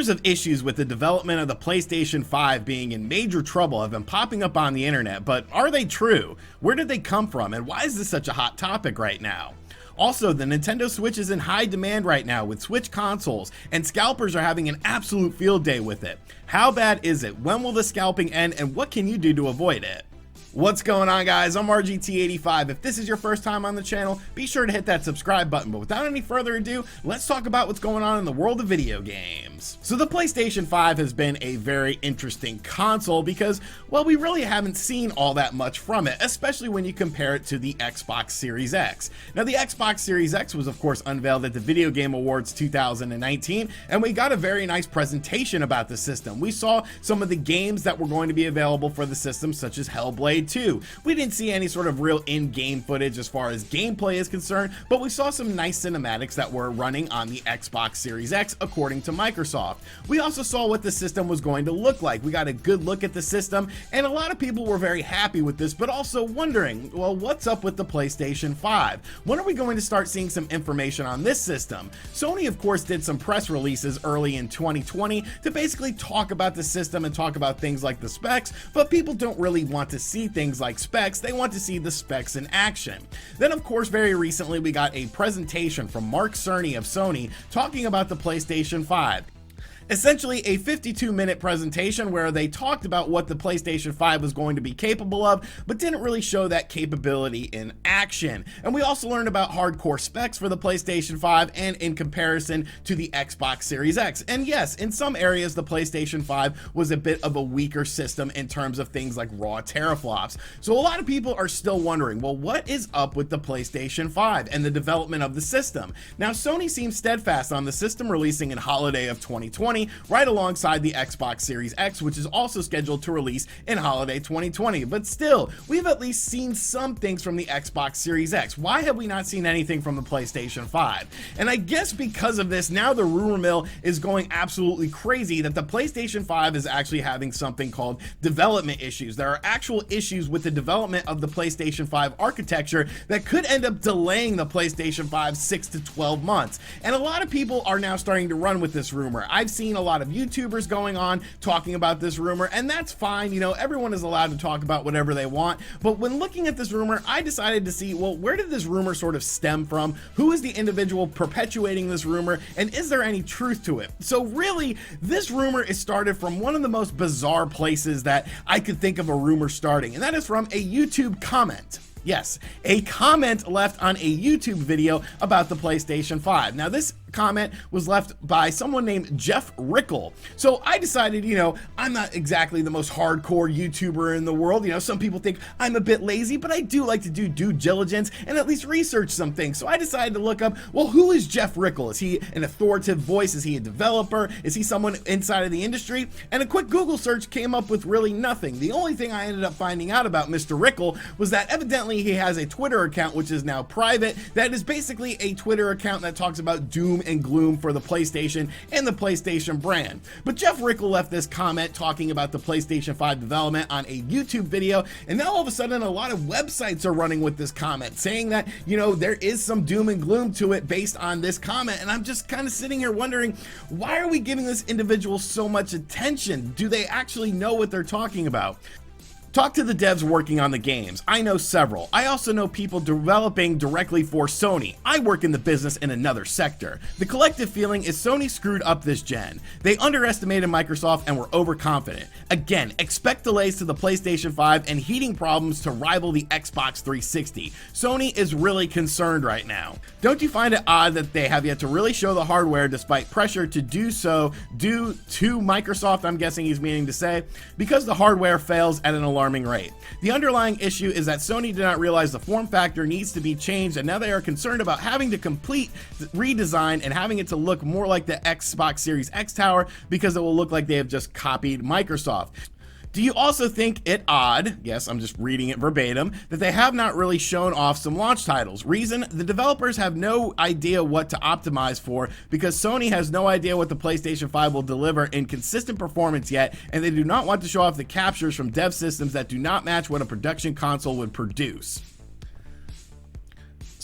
Rumors of issues with the development of the PlayStation 5 being in major trouble have been popping up on the internet, but are they true? Where did they come from, and why is this such a hot topic right now? Also, the Nintendo Switch is in high demand right now with Switch consoles, and scalpers are having an absolute field day with it. How bad is it? When will the scalping end, and what can you do to avoid it? What's going on, guys? I'm RGT85. If this is your first time on the channel, be sure to hit that subscribe button. But without any further ado, let's talk about what's going on in the world of video games. So the PlayStation 5 has been a very interesting console because, well, we really haven't seen all that much from it, especially when you compare it to the Xbox Series X. Now, the Xbox Series X was, of course, unveiled at the Video Game Awards 2019, and we got a very nice presentation about the system. We saw some of the games that were going to be available for the system, such as Hellblade 2. We didn't see any sort of real in-game footage as far as gameplay is concerned, but we saw some nice cinematics that were running on the Xbox Series X according to Microsoft. We also saw what the system was going to look like. We got a good look at the system, and a lot of people were very happy with this, but also wondering, well, what's up with the PlayStation 5? When are we going to start seeing some information on this system? Sony, of course, did some press releases early in 2020 to basically talk about the system and talk about things like the specs, but people don't really want to see things like specs. They want to see the specs in action. Then, of course, very recently we got a presentation from Mark Cerny of Sony talking about the PlayStation 5. Essentially a 52-minute presentation where they talked about what the PlayStation 5 was going to be capable of, but didn't really show that capability in action. And we also learned about hardcore specs for the PlayStation 5 and in comparison to the Xbox Series X. And yes, in some areas the PlayStation 5 was a bit of a weaker system in terms of things like raw teraflops. So a lot of people are still wondering, well, what is up with the PlayStation 5 and the development of the system? Now, Sony seems steadfast on the system releasing in holiday of 2020, right alongside the Xbox Series X, which is also scheduled to release in holiday 2020. But still, we've at least seen some things from the Xbox Series X. Why have we not seen anything from the PlayStation 5? And I guess because of this, now the rumor mill is going absolutely crazy that the PlayStation 5 is actually having something called development issues. There are actual issues with the development of the PlayStation 5 architecture that could end up delaying the PlayStation 5 6 to 12 months. And a lot of people are now starting to run with this rumor. I've seen a lot of YouTubers going on talking about this rumor, and that's fine. You know, everyone is allowed to talk about whatever they want, but when looking at this rumor, I decided to see, well, where did this rumor sort of stem from? Who is the individual perpetuating this rumor, and is there any truth to it? So really, this rumor is started from one of the most bizarre places that I could think of a rumor starting, and that is from a YouTube comment. Yes, a comment left on a YouTube video about the PlayStation 5. Now, this comment was left by someone named Jeff Rickle. So I decided, you know, I'm not exactly the most hardcore YouTuber in the world. You know, some people think I'm a bit lazy, but I do like to do due diligence and at least research some things. So I decided to look up, well, who is Jeff Rickle? Is he an authoritative voice? Is he a developer? Is he someone inside of the industry? And a quick Google search came up with really nothing. The only thing I ended up finding out about Mr. Rickle was that evidently he has a Twitter account, which is now private, that is basically a Twitter account that talks about doom and gloom for the PlayStation and the PlayStation brand. But Jeff Rickle left this comment talking about the PlayStation 5 development on a YouTube video, and now all of a sudden a lot of websites are running with this comment, saying that, you know, there is some doom and gloom to it based on this comment. And I'm just kind of sitting here wondering, why are we giving this individual so much attention? Do they actually know what they're talking about? Talk to the devs working on the games. I know several. I also know people developing directly for Sony. I work in the business in another sector. The collective feeling is Sony screwed up this gen. They underestimated Microsoft and were overconfident. Again, expect delays to the PlayStation 5 and heating problems to rival the Xbox 360. Sony is really concerned right now. Don't you find it odd that they have yet to really show the hardware despite pressure to do so due to Microsoft, I'm guessing he's meaning to say, because the hardware fails at an alarming rate. The underlying issue is that Sony did not realize the form factor needs to be changed, and now they are concerned about having to complete redesign and having it to look more like the Xbox Series X tower because it will look like they have just copied Microsoft. Do you also think it odd, yes, I'm just reading it verbatim, that they have not really shown off some launch titles? Reason, the developers have no idea what to optimize for because Sony has no idea what the PlayStation 5 will deliver in consistent performance yet, and they do not want to show off the captures from dev systems that do not match what a production console would produce.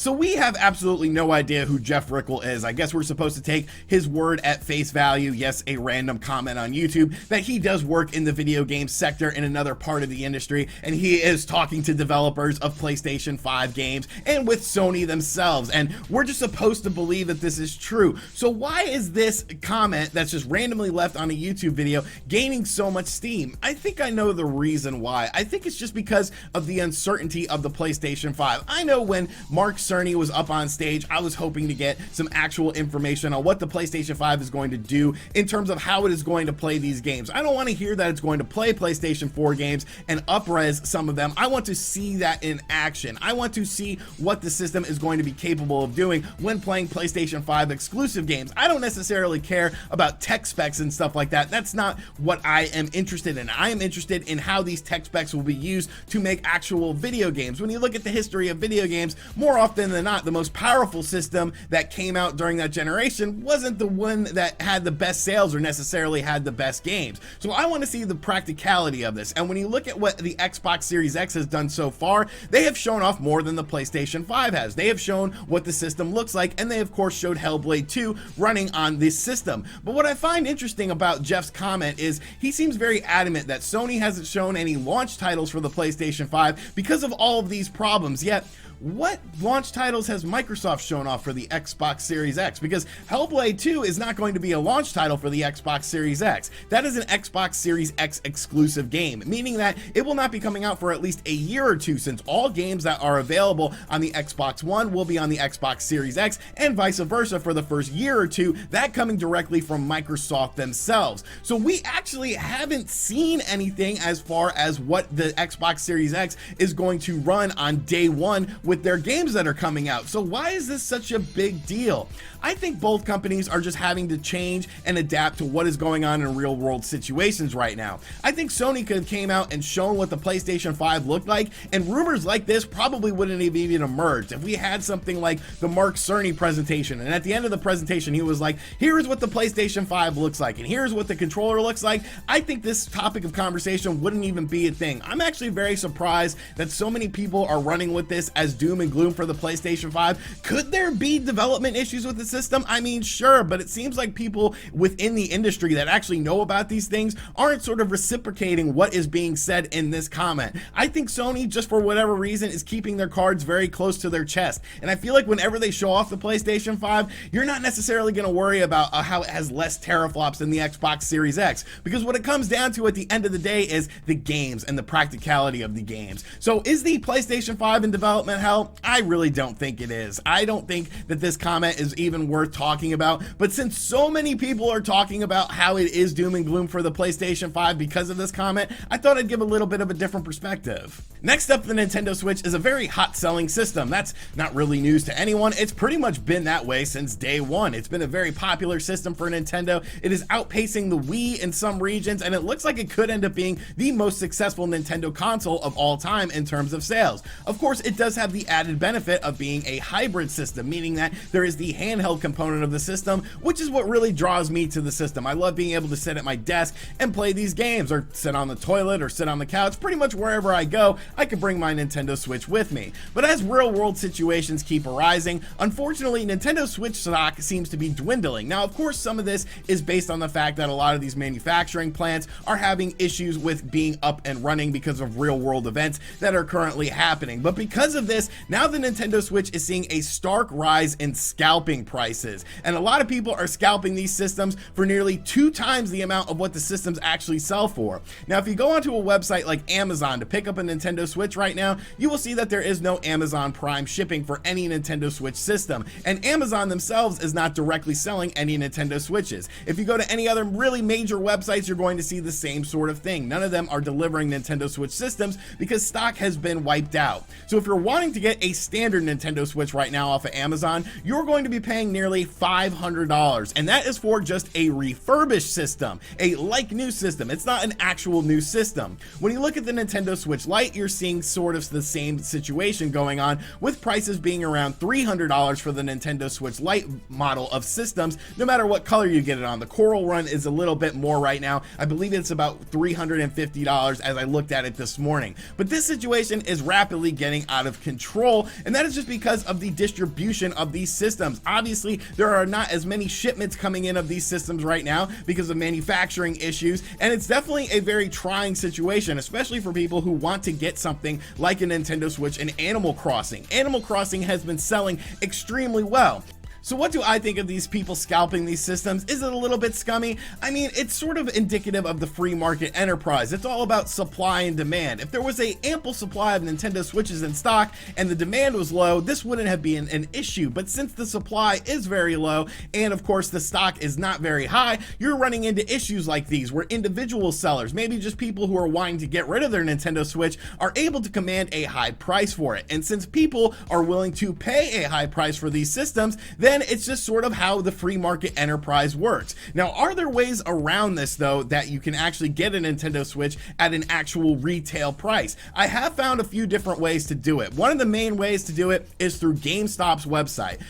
So we have absolutely no idea who Jeff Rickle is. I guess we're supposed to take his word at face value. Yes, a random comment on YouTube that he does work in the video game sector in another part of the industry, and he is talking to developers of PlayStation 5 games and with Sony themselves, and we're just supposed to believe that this is true. So why is this comment that's just randomly left on a YouTube video gaining so much steam? I think I know the reason why. I think it's just because of the uncertainty of the PlayStation 5. I know when Mark Cerny was up on stage, I was hoping to get some actual information on what the PlayStation 5 is going to do in terms of how it is going to play these games. I don't want to hear that it's going to play PlayStation 4 games and up-res some of them. I want to see that in action. I want to see what the system is going to be capable of doing when playing PlayStation 5 exclusive games. I don't necessarily care about tech specs and stuff like that. That's not what I am interested in. I am interested in how these tech specs will be used to make actual video games. When you look at the history of video games, more often than not, the most powerful system that came out during that generation wasn't the one that had the best sales or necessarily had the best games. So I want to see the practicality of this. And when you look at what the Xbox Series X has done so far, they have shown off more than the PlayStation 5 has. They have shown what the system looks like, and they of course showed Hellblade 2 running on this system. But what I find interesting about Jeff's comment is he seems very adamant that Sony hasn't shown any launch titles for the PlayStation 5 because of all of these problems. Yet what launch titles has Microsoft shown off for the Xbox Series X? Because Hellblade 2 is not going to be a launch title for the Xbox Series X. That is an Xbox Series X exclusive game, meaning that it will not be coming out for at least a year or two, since all games that are available on the Xbox One will be on the Xbox Series X, and vice versa for the first year or two, that coming directly from Microsoft themselves. So we actually haven't seen anything as far as what the Xbox Series X is going to run on day one with their games that are coming out. So why is this such a big deal? I think both companies are just having to change and adapt to what is going on in real world situations right now. I think Sony could have came out and shown what the PlayStation 5 looked like, and rumors like this probably wouldn't have even emerged if we had something like the Mark Cerny presentation, and at the end of the presentation he was like, here's what the PlayStation 5 looks like and here's what the controller looks like. I think this topic of conversation wouldn't even be a thing. I'm actually very surprised that so many people are running with this as doom and gloom for the PlayStation 5. Could there be development issues with the system? I mean, sure, but it seems like people within the industry that actually know about these things aren't sort of reciprocating what is being said in this comment. I think Sony, just for whatever reason, is keeping their cards very close to their chest. And I feel like whenever they show off the PlayStation 5, you're not necessarily going to worry about how it has less teraflops than the Xbox Series X, because what it comes down to at the end of the day is the games and the practicality of the games. So is the PlayStation 5 in development hell? I really don't think it is. I don't think that this comment is even worth talking about, but since so many people are talking about how it is doom and gloom for the PlayStation 5 because of this comment, I thought I'd give a little bit of a different perspective. Next up, the Nintendo Switch is a very hot selling system. That's not really news to anyone. It's pretty much been that way since day one. It's been a very popular system for Nintendo. It is outpacing the Wii in some regions, and it looks like it could end up being the most successful Nintendo console of all time in terms of sales. Of course, it does have the added benefit of being a hybrid system, meaning that there is the handheld component of the system, which is what really draws me to the system. I love being able to sit at my desk and play these games, or sit on the toilet or sit on the couch. Pretty much wherever I go, I can bring my Nintendo Switch with me. But as real world situations keep arising, unfortunately Nintendo Switch stock seems to be dwindling. Now of course some of this is based on the fact that a lot of these manufacturing plants are having issues with being up and running because of real world events that are currently happening. But because of this, now the Nintendo Switch is seeing a stark rise in scalping prices, and a lot of people are scalping these systems for nearly 2 times the amount of what the systems actually sell for. Now if you go onto a website like Amazon to pick up a Nintendo Switch right now, you will see that there is no Amazon Prime shipping for any Nintendo Switch system, and Amazon themselves is not directly selling any Nintendo Switches. If you go to any other really major websites, you're going to see the same sort of thing. None of them are delivering Nintendo Switch systems because stock has been wiped out. So if you're wanting to get a standard Nintendo Switch right now off of Amazon, you're going to be paying nearly $500, and that is for just a refurbished system, a like new system. It's not an actual new system. When you look at the Nintendo Switch Lite, you're seeing sort of the same situation going on, with prices being around $300 for the Nintendo Switch Lite model of systems, no matter what color you get it on. The Coral Run is a little bit more right now. I believe it's about $350 as I looked at it this morning. But this situation is rapidly getting out of control, and that is just because of the distribution of these systems. Obviously, there are not as many shipments coming in of these systems right now because of manufacturing issues, and it's definitely a very trying situation, especially for people who want to get something like a Nintendo Switch and Animal Crossing. Animal Crossing has been selling extremely well. So what do I think of these people scalping these systems? Is it a little bit scummy? I mean, it's sort of indicative of the free market enterprise. It's all about supply and demand. If there was an ample supply of Nintendo Switches in stock and the demand was low, this wouldn't have been an issue. But since the supply is very low, and of course the stock is not very high, you're running into issues like these where individual sellers, maybe just people who are wanting to get rid of their Nintendo Switch, are able to command a high price for it. And since people are willing to pay a high price for these systems, then it's just sort of how the free market enterprise works. Now, are there ways around this though that you can actually get a Nintendo Switch at an actual retail price? I have found a few different ways to do it. One of the main ways to do it is through GameStop's website.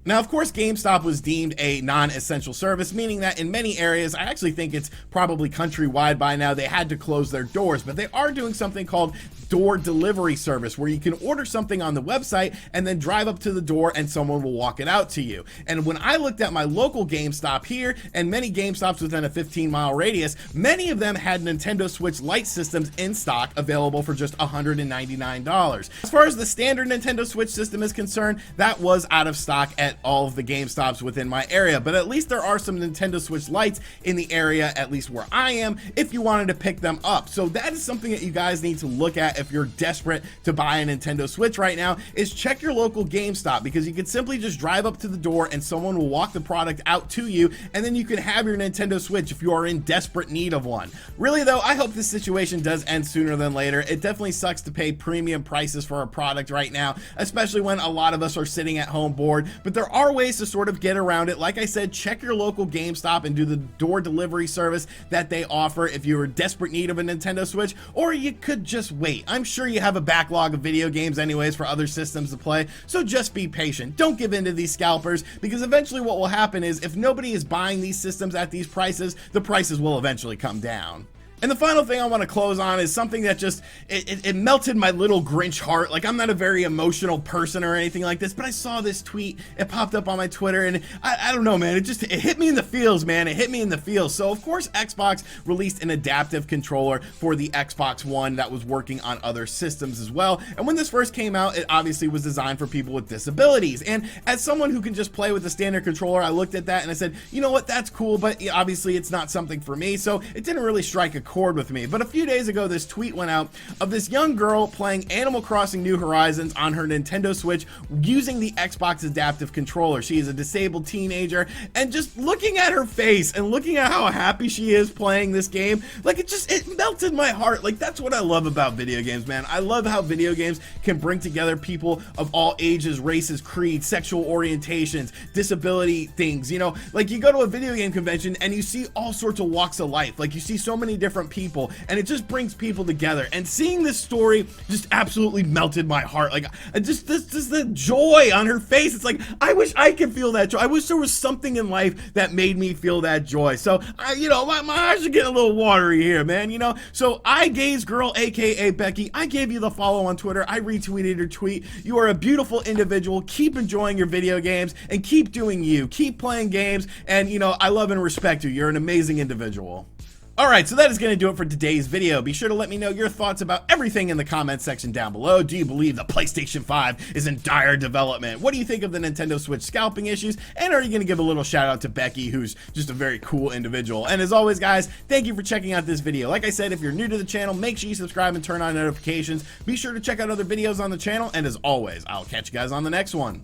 Now, of course, GameStop was deemed a non-essential service, meaning that in many areas, I actually think it's probably countrywide by now, they had to close their doors, but they are doing something called door delivery service, where you can order something on the website and then drive up to the door and someone will walk it out to you. And when I looked at my local GameStop here and many GameStops within a 15-mile radius, many of them had Nintendo Switch Lite systems in stock available for just $199. As far as the standard Nintendo Switch system is concerned, that was out of stock at all of the GameStops within my area, but at least there are some Nintendo Switch Lites in the area, at least where I am, if you wanted to pick them up. So that is something that you guys need to look at if you're desperate to buy a Nintendo Switch right now, is check your local GameStop, because you can simply just drive up to the door and someone will walk the product out to you, and then you can have your Nintendo Switch if you are in desperate need of one. Really though, I hope this situation does end sooner than later. It definitely sucks to pay premium prices for a product right now, especially when a lot of us are sitting at home bored, but there are ways to sort of get around it. Like I said, check your local GameStop and do the door delivery service that they offer if you're in desperate need of a Nintendo Switch, or you could just wait. I'm sure you have a backlog of video games anyways for other systems to play, so just be patient. Don't give in to these scalpers, because eventually what will happen is if nobody is buying these systems at these prices, the prices will eventually come down. And the final thing I want to close on is something that just, it melted my little Grinch heart. Like, I'm not a very emotional person or anything like this, but I saw this tweet, it popped up on my Twitter, and I don't know, man, it hit me in the feels, man. It hit me in the feels. So of course, Xbox released an adaptive controller for the Xbox One that was working on other systems as well. And when this first came out, it obviously was designed for people with disabilities. And as someone who can just play with the standard controller, I looked at that and I said, you know what, that's cool, but obviously it's not something for me. So it didn't really strike a chord with me. But a few days ago, this tweet went out of this young girl playing Animal Crossing New Horizons on her Nintendo Switch using the Xbox adaptive controller. She is a disabled teenager, and just looking at her face and looking at how happy she is playing this game, like, it melted my heart. Like, that's what I love about video games, man. I love how video games can bring together people of all ages, races, creeds, sexual orientations, disability things, you know, like you go to a video game convention and you see all sorts of walks of life. Like, you see so many different people, and it just brings people together. And seeing this story just absolutely melted my heart. Like, just the joy on her face. It's like, I wish I could feel that joy. I wish there was something in life that made me feel that joy. So you know, my eyes are getting a little watery here, man, you know. So I Gaze Girl, aka Becky, I gave you the follow on Twitter. I retweeted her tweet. You are a beautiful individual. Keep enjoying your video games and keep doing you. Keep playing games, and you know, I love and respect you. You're an amazing individual. Alright, so that is going to do it for today's video. Be sure to let me know your thoughts about everything in the comments section down below. Do you believe the PlayStation 5 is in dire development? What do you think of the Nintendo Switch scalping issues? And are you going to give a little shout out to Becky, who's just a very cool individual? And as always, guys, thank you for checking out this video. Like I said, if you're new to the channel, make sure you subscribe and turn on notifications. Be sure to check out other videos on the channel, and as always, I'll catch you guys on the next one.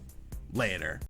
Later.